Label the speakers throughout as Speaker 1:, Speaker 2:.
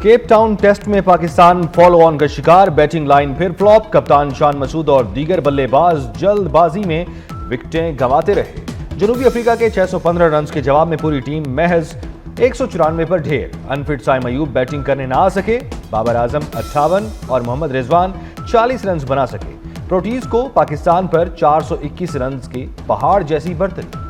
Speaker 1: Cape Town test में Pakistan follow on का शिकार, बैटिंग लाइन फिर फ्लॉप। कप्तान शान मसूद और दीगर बल्लेबाज जल्दबाजी में विकेटें गंवाते रहे। जनूबी अफ्रीका के 615 रन के जवाब में पूरी टीम महज 194 पर ढेर। अनफिट साइम अयूब बैटिंग करने ना आ सके। बाबर आजम 58 और मोहम्मद रिजवान 40 रन बना सके। प्रोटीज को पाकिस्तान पर 421 रन की पहाड़ जैसी बढ़तरी।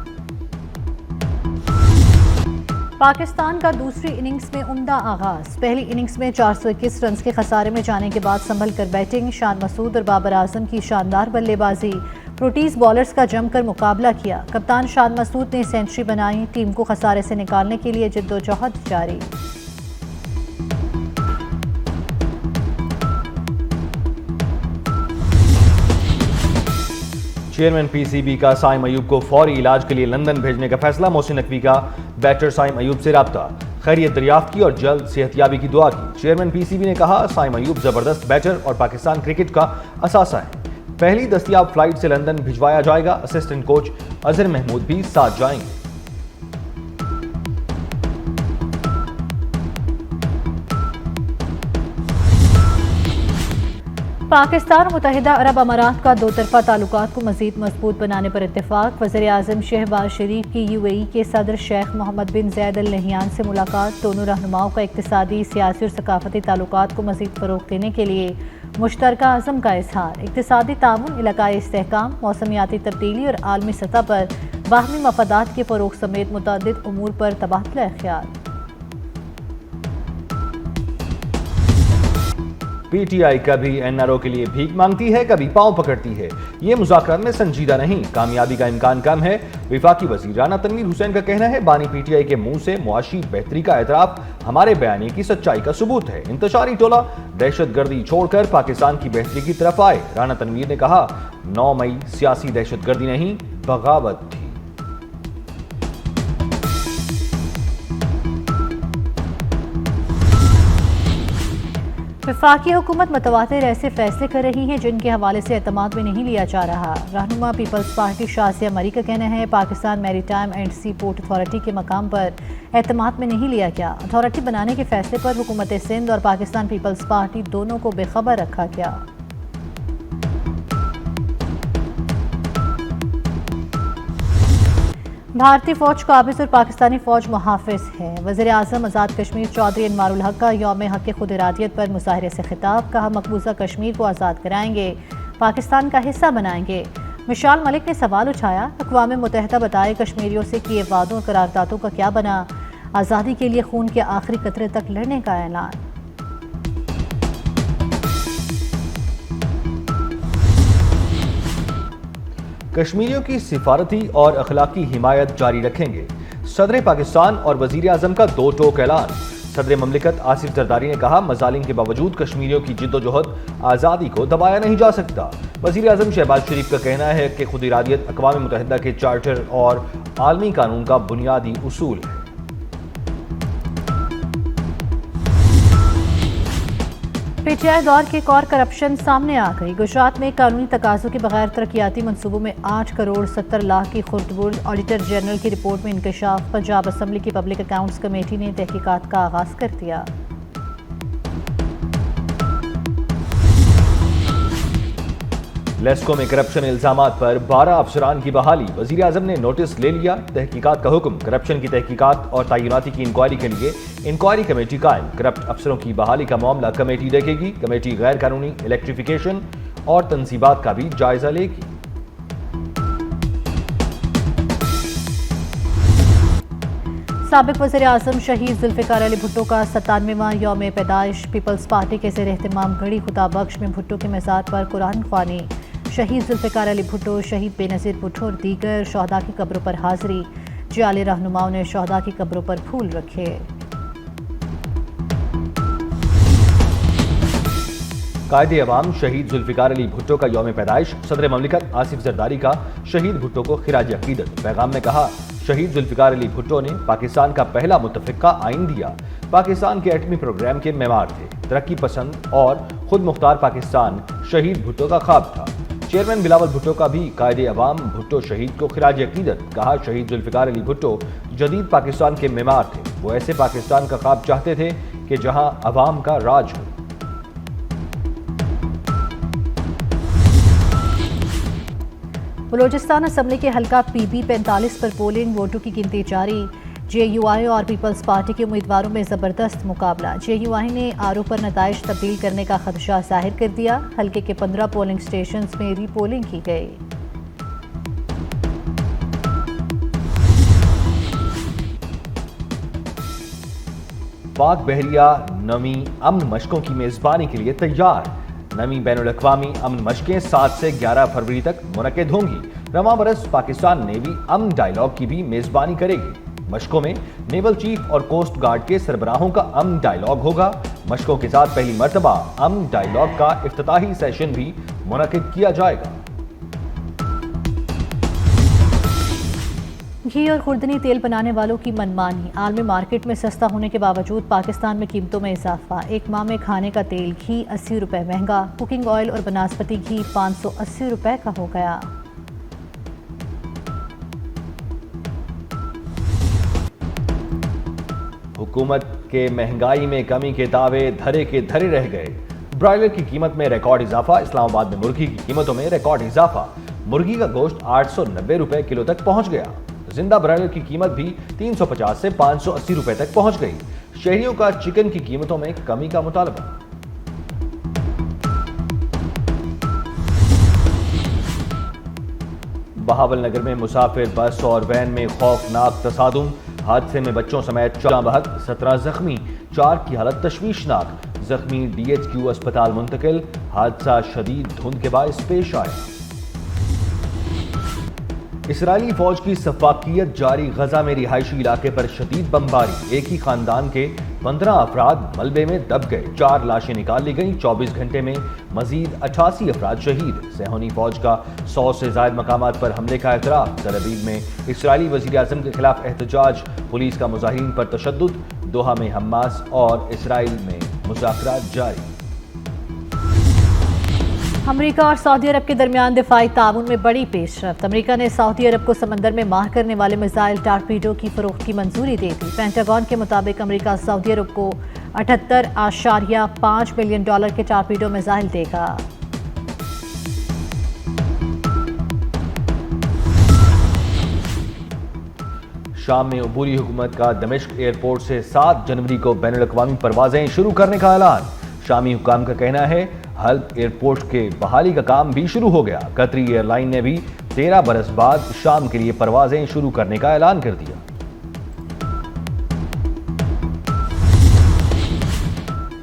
Speaker 2: पाकिस्तान का दूसरी इनिंग्स में उम्दा आगाज। पहली इनिंग्स में 421 रन के खसारे में जाने के बाद संभल कर बैटिंग। शान मसूद और बाबर आजम की शानदार बल्लेबाजी। प्रोटीज बॉलर्स का जमकर मुकाबला किया। कप्तान शान मसूद ने सेंचुरी बनाई। टीम को खसारे से निकालने के लिए जिद्दोजहद जारी।
Speaker 1: चेयरमैन पीसीबी का साइम अयूब को फौरी इलाज के लिए लंदन भेजने का फैसला। मोहसिन नकवी का बैटर साइम अयूब से राब्ता, खैरियत दरियाफ्त की और जल्द सेहतयाबी की दुआ की। चेयरमैन पीसीबी ने कहा, साइम अयूब जबरदस्त बैटर और पाकिस्तान क्रिकेट का असासा है। पहली दस्तयाब फ्लाइट से लंदन भिजवाया जाएगा। असिस्टेंट कोच अजहर महमूद भी साथ जाएंगे।
Speaker 2: पाकिस्तान और मुत्तहिदा अरब अमारात का दो तरफा ताल्लुकात को मज़ीद मजबूत बनाने पर इत्तेफाक। वज़ीर आज़म शहबाज शरीफ की यूएई के सदर शेख मोहम्मद बिन ज़ैद अल नहयान से मुलाकात। दोनों रहनुमाओं का इक़्तिसादी, सियासी और सकाफती ताल्लुकात को मज़ीद फ़रोग़ देने के लिए मुश्तरका अज़म का इज़हार। इक़्तिसादी ताउन, इलाकाई इस्तेहकाम, मौसमियाती तब्दीली और आलमी सतह पर बाहमी मफादात के फ़रोग़ समेत मुतअद्दिद उमूर पर तबादला ख्याल।
Speaker 1: पीटीआई कभी एनआरओ के लिए भीख मांगती है, कभी पांव पकड़ती है। ये मुज़ाकरात में संजीदा नहीं, कामयाबी का इम्कान कम है। विफाकी वज़ीर राना तनवीर हुसैन का कहना है, बानी पीटीआई के मुंह से मुआशी बेहतरी का एतराफ हमारे बयानी की सच्चाई का सबूत है। इंतशारी टोला दहशतगर्दी छोड़कर पाकिस्तान की बेहतरी की तरफ आए। राना तनवीर ने कहा, 9 मई सियासी दहशतगर्दी नहीं, बगावत थी।
Speaker 2: वफाकी हुकूमत मतवातिर ऐसे फैसले कर रही है जिनके हवाले से एतमाद में नहीं लिया जा रहा। रहनुमा पीपल्स पार्टी शासिया मरी का कहना है, Pakistan maritime and sea port authority के मकाम पर एतमाद में नहीं लिया गया। अथॉरिटी बनाने के फैसले पर हुकूमत सिंध और पाकिस्तान पीपल्स पार्टी दोनों को बेखबर रखा गया। भारतीय फौज काबिज और पाकिस्तानी फौज मुहाफिज है। वज़ीर आज़म आज़ाद कश्मीर चौधरी अनवारुल हक का यौम हक़ खुद इरादियत पर मुज़ाहरे से खिताब। कहा, मकबूजा कश्मीर को आज़ाद कराएंगे, पाकिस्तान का हिस्सा बनाएंगे। मिशाल मलिक ने सवाल उठाया, अक़वाम मुत्तहिदा बताए कश्मीरियों से किए वादों और करारदादों का क्या बना। आज़ादी के लिए खून के आखिरी कतरे तक लड़ने का ऐलान।
Speaker 1: कश्मीरियों की सिफारती और अखलाकी हिमायत जारी रखेंगे। सदर पाकिस्तान और वजीर आजम का दो टोक ऐलान। सदर ममलिकत आसिफ जरदारी ने कहा, मजालिम के बावजूद कश्मीरियों की जिद्दोजहद आज़ादी को दबाया नहीं जा सकता। वजीर आजम शहबाज शरीफ का कहना है कि खुद इरादियत अक़वाम मुत्तहिदा के चार्टर और आलमी कानून का बुनियादी उसूल है।
Speaker 2: पीटीआई दौर की एक और करप्शन सामने आ गई। गुजरात में कानूनी तकाज़ों के बगैर तरक्याती मंसूबों में 8 करोड़ 70 लाख की खुर्द-बुर्द। ऑडिटर जनरल की रिपोर्ट में इंकशाफ। पंजाब असम्बली की पब्लिक अकाउंट्स कमेटी ने तहकीकात का आगाज कर दिया।
Speaker 1: लेस्को में करप्शन इल्जामात पर 12 अफसरान की बहाली। वजीर आजम ने नोटिस ले लिया, तहकीकात का हुक्म। करप्शन की तहकीकात और तयनाती की इंक्वायरी के लिए इंक्वायरी कमेटी कायम। करप्ट अफसरों की बहाली का मामला कमेटी देखेगी। कमेटी गैर कानूनी इलेक्ट्रिफिकेशन और तंसीबात का भी जायजा लेगी।
Speaker 2: साबिक वज़ीर आज़म शहीद जुल्फ़िकार अली भुट्टो का 97वां यौम पैदाइश। पीपल्स पार्टी के ज़ेर एहतमाम गढ़ी खुदाबख्श में भुट्टो के मज़ार पर कुरान ख्वानी। शहीद जुल्फ़िकार अली भुट्टो, शहीद बेनज़ीर भुट्टो और दीगर शहदा की कब्रों पर हाज़री। जाली रहनुमाओं ने शहदा की कब्रों पर फूल रखे।
Speaker 1: कायदे अवाम शहीद जुल्फ़िकार अली भुट्टो का यौम पैदाइश। सदर ममलिकत आसिफ जरदारी का शहीद भुट्टो को खिराज अकीदत। पैगाम में कहा, शहीद जुल्फ़िकार अली भुट्टो ने पाकिस्तान का पहला मुत्तफ़िक़ा आइन दिया। पाकिस्तान के एटमी प्रोग्राम के मेमार थे। तरक्की पसंद और खुद मुख्तार पाकिस्तान शहीद भुट्टो का ख्वाब था। चेयरमैन बिलावल भुट्टो का भी कायदे अवाम भुट्टो शहीद को खिराज अकीदत। कहा, शहीद जुल्फ़िकार अली भुट्टो जदीद पाकिस्तान के मेमार थे। वो ऐसे पाकिस्तान का ख्वाब चाहते थे کہ جہاں عوام کا راج ہو۔
Speaker 2: بلوچستان اسمبلی کے حلقہ پی بی 45 پر پولنگ ووٹوں کی گنتی جاری۔ جے یو آئی اور پیپلز پارٹی کے امیدواروں میں زبردست مقابلہ۔ جے یو آئی نے آر او پر نتائج تبدیل کرنے کا خدشہ ظاہر کر دیا۔ حلقے کے 15 پولنگ سٹیشنز میں ری پولنگ کی گئی۔
Speaker 1: پاک بحریہ نویں امن مشقوں کی میزبانی کے لیے تیار۔ نویں بین الاقوامی امن مشقیں 7 سے 11 فروری تک منعقد ہوں گی۔ رواں برس پاکستان نیوی امن ڈائیلاگ کی بھی میزبانی کرے گی۔ مشقوں میں نیول چیف اور کوسٹ گارڈ کے سربراہوں کا امن ڈائیلاگ ہوگا۔ مشقوں کے ساتھ پہلی مرتبہ امن ڈائیلاگ کا افتتاحی سیشن بھی منعقد کیا جائے گا۔
Speaker 2: گھی اور خوردنی تیل بنانے والوں کی منمانی۔ عالمی مارکیٹ میں سستا ہونے کے باوجود پاکستان میں قیمتوں میں اضافہ۔ ایک ماہ میں کھانے کا تیل گھی 80 روپے مہنگا۔ کوکنگ آئل اور بناسپتی گھی 580 روپے کا ہو گیا۔
Speaker 1: حکومت کے مہنگائی میں کمی کے دعوے دھرے کے دھرے رہ گئے۔ برائلر کی قیمت میں ریکارڈ اضافہ۔ اسلام آباد میں مرغی کی قیمتوں میں ریکارڈ اضافہ۔ مرغی کا گوشت 890 روپے کلو تک پہنچ گیا۔ زندہ برائلر کی قیمت بھی 350 سے 580 روپے تک پہنچ گئی۔ شہریوں کا چکن کی قیمتوں میں کمی کا مطالبہ۔ بہاول نگر میں مسافر بس اور وین میں خوفناک تصادم۔ حادثے میں بچوں سمیت 14 بہت 17 زخمی، 4 کی حالت تشویشناک۔ زخمی ڈی ایچ کیو اسپتال منتقل۔ حادثہ شدید دھند کے باعث پیش آیا۔ اسرائیلی فوج کی سفاکیت جاری۔ غزہ میں رہائشی علاقے پر شدید بمباری۔ ایک ہی خاندان کے 15 افراد ملبے میں دب گئے۔ 4 لاشیں نکال لی گئیں۔ 24 گھنٹے میں مزید 88 افراد شہید۔ صہیونی فوج کا 100 سے زائد مقامات پر حملے کا اعتراف۔ تل ابیب میں اسرائیلی وزیر اعظم کے خلاف احتجاج۔ پولیس کا مظاہرین پر تشدد۔ دوحہ میں حماس اور اسرائیل میں مذاکرات جاری۔
Speaker 2: امریکہ اور سعودی عرب کے درمیان دفاعی تعاون میں بڑی پیش رفت۔ امریکہ نے سعودی عرب کو سمندر میں مار کرنے والے میزائل ٹارپیڈو کی فروخت کی منظوری دے دی۔ پینٹاگون کے مطابق امریکہ سعودی عرب کو 78.5 ملین ڈالر کے ٹارپیڈو میزائل دے گا۔
Speaker 1: شام میں عبوری حکومت کا دمشق ایئرپورٹ سے 7 جنوری کو بین الاقوامی پروازیں شروع کرنے کا اعلان۔ شامی حکام کا کہنا ہے حلب ایئرپورٹ کے بحالی کا کام بھی شروع ہو گیا۔ قطری ایئر لائن نے بھی 13 برس بعد شام کے لیے پروازیں شروع کرنے کا اعلان کر دیا۔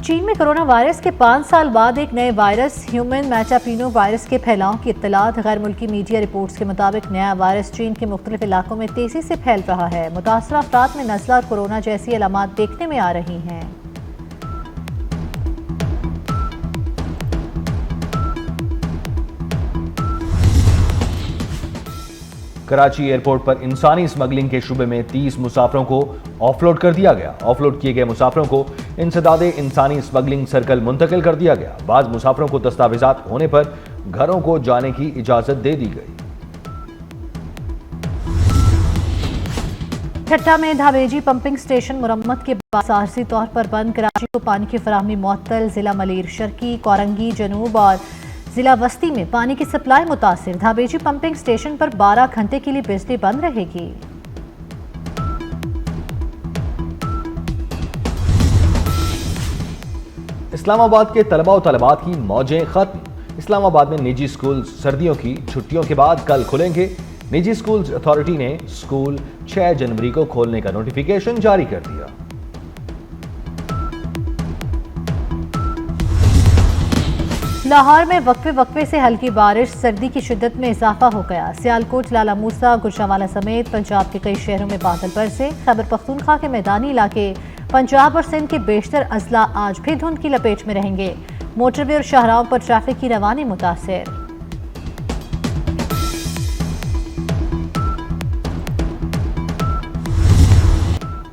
Speaker 2: چین میں کرونا وائرس کے 5 سال بعد ایک نئے وائرس ہیومن میٹاپینو وائرس کے پھیلاؤ کی اطلاعات۔ غیر ملکی میڈیا رپورٹس کے مطابق نیا وائرس چین کے مختلف علاقوں میں تیزی سے پھیل رہا ہے۔ متاثرہ افراد میں نزلہ اور کورونا جیسی علامات دیکھنے میں آ رہی ہیں۔
Speaker 1: کراچی ایئرپورٹ پر انسانی اسمگلنگ کے شبے میں 30 مسافروں کو آف لوڈ کر دیا گیا۔ آف لوڈ کیے گئے مسافروں کو انسداد انسانی اسمگلنگ سرکل منتقل کر دیا گیا۔ بعض مسافروں کو دستاویزات ہونے پر گھروں کو جانے کی اجازت دے دی گئی۔
Speaker 2: ٹھٹہ میں دھاویجی پمپنگ سٹیشن مرمت کے بعد عارضی طور پر بند۔ کراچی کو پانی کی فراہمی معطل۔ ضلع ملیر شرقی، کورنگی جنوب اور ضلع وسطی میں پانی کی سپلائی متاثر۔ دھاویجی پمپنگ سٹیشن پر 12 گھنٹے کے لیے بجلی بند رہے گی۔
Speaker 1: اسلام آباد کے طلباء و طالبات کی موجیں ختم۔ اسلام آباد میں نجی سکول سردیوں کی چھٹیوں کے بعد کل کھلیں گے۔ نجی سکولز اتھارٹی نے سکول 6 جنوری کو کھولنے کا نوٹیفیکیشن جاری کر دیا۔
Speaker 2: لاہور میں وقفے سے ہلکی بارش، سردی کی شدت میں اضافہ ہو گیا۔ سیالکوٹ، لالا موسیٰ، گجرانوالہ سمیت پنجاب کے کئی شہروں میں بادل برسے۔ خیبر پختونخوا کے میدانی علاقے، پنجاب اور سندھ کے بیشتر اضلاع آج بھی دھند کی لپیٹ میں رہیں گے۔ موٹر وے اور شاہراہوں پر ٹریفک کی روانی متاثر۔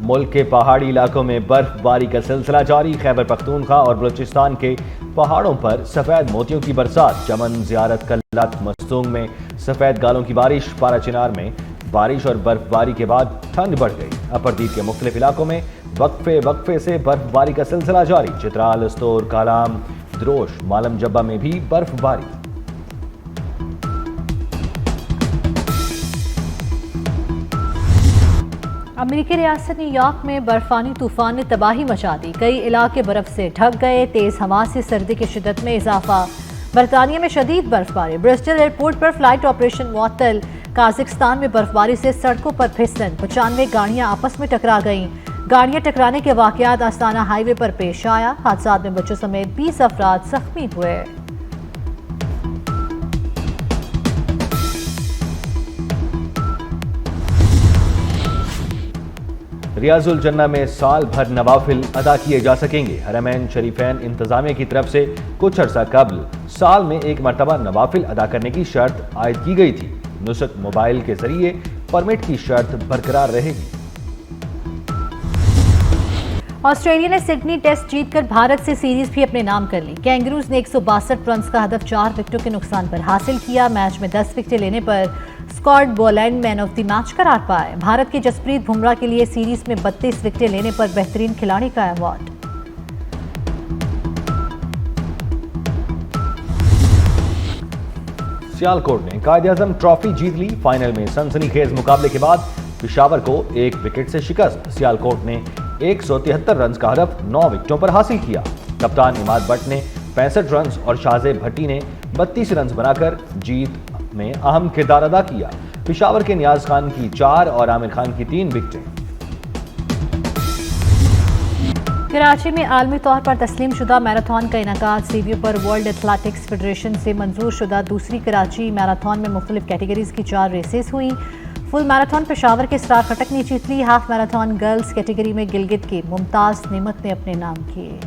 Speaker 1: ملک کے پہاڑی علاقوں میں برف باری کا سلسلہ جاری۔ خیبر پختونخوا اور بلوچستان کے پہاڑوں پر سفید موتیوں کی برسات۔ چمن، زیارت، کلات، مستونگ میں سفید گالوں کی بارش۔ پارا چنار میں بارش اور برف باری کے بعد ٹھنڈ بڑھ گئی۔ اپردیپ کے مختلف علاقوں میں वक्फे वक्फे से बर्फबारी का सिलसिला जारी। चित्राल, स्तोर, कालाम, द्रोश, मालम जब्बा में भी बर्फबारी।
Speaker 2: अमेरिकी रियासत न्यूयॉर्क में बर्फानी तूफान ने तबाही मचा दी। कई इलाके बर्फ से ढक गए। तेज हवा से सर्दी की शिद्दत में इजाफा। बरतानिया में शदीद बर्फबारी। ब्रिस्टल एयरपोर्ट पर फ्लाइट ऑपरेशन मुअत्तल। काजाकिस्तान में बर्फबारी से सड़कों पर फिसलन। 95 गाड़ियां आपस में टकरा गईं। गाड़ियां टकराने के वाकयात आस्ताना हाईवे पर पेश आया। हादसात में बच्चों समेत 20 अफराद जख्मी हुए।
Speaker 1: रियाजुल जन्ना में साल भर नवाफिल अदा किए जा सकेंगे। हरमैन शरीफैन इंतजामिया की तरफ से कुछ अर्सा कबल साल में एक मरतबा नवाफिल अदा करने की शर्त आयद की गई थी। नुसक मोबाइल के जरिए परमिट की शर्त बरकरार रहेगी।
Speaker 2: ऑस्ट्रेलिया ने सिडनी टेस्ट जीतकर भारत से सीरीज भी अपने नाम कर ली। कैंगरूज ने 162 रन का हदफ 4 विकेटों के नुकसान पर हासिल किया। मैच में 10 विकेटें लेने पर Scott Boland man of the match करार पाए। भारत के जसप्रीत बुमराह के लिए सीरीज में 32 विकेटें लेने पर बेहतरीन खिलाड़ी का अवार्ड।
Speaker 1: सियालकोट ने कायद-ए-आज़म ट्रॉफी जीत ली। फाइनल में सनसनीखेज मुकाबले के बाद पेशावर को 1 विकेट से शिकस्त। सियालकोट ने 173 रन का हदफ 9 विकेटों पर हासिल किया। कप्तान इमाद बट ने 65 रन और शाहजेब भट्टी ने 32 रन बनाकर जीत में अहम किरदार अदा किया। पेशावर के नियाज खान की 4 और आमिर खान की 3 विकेटें।
Speaker 2: कराची में आलमी तौर पर तस्लीम शुदा मैराथन का इनेकाद। सीवीओ पर वर्ल्ड एथलेटिक्स फेडरेशन से मंजूर शुदा दूसरी कराची मैराथन में मुख्तलिफ कैटेगरीज की 4 रेसेस हुई। फुल मैराथन पेशावर के स्टार खटक ने जीत ली। हाफ मैराथन गर्ल्स कैटेगरी में गिलगित की मुमताज नेमत ने अपने नाम किए।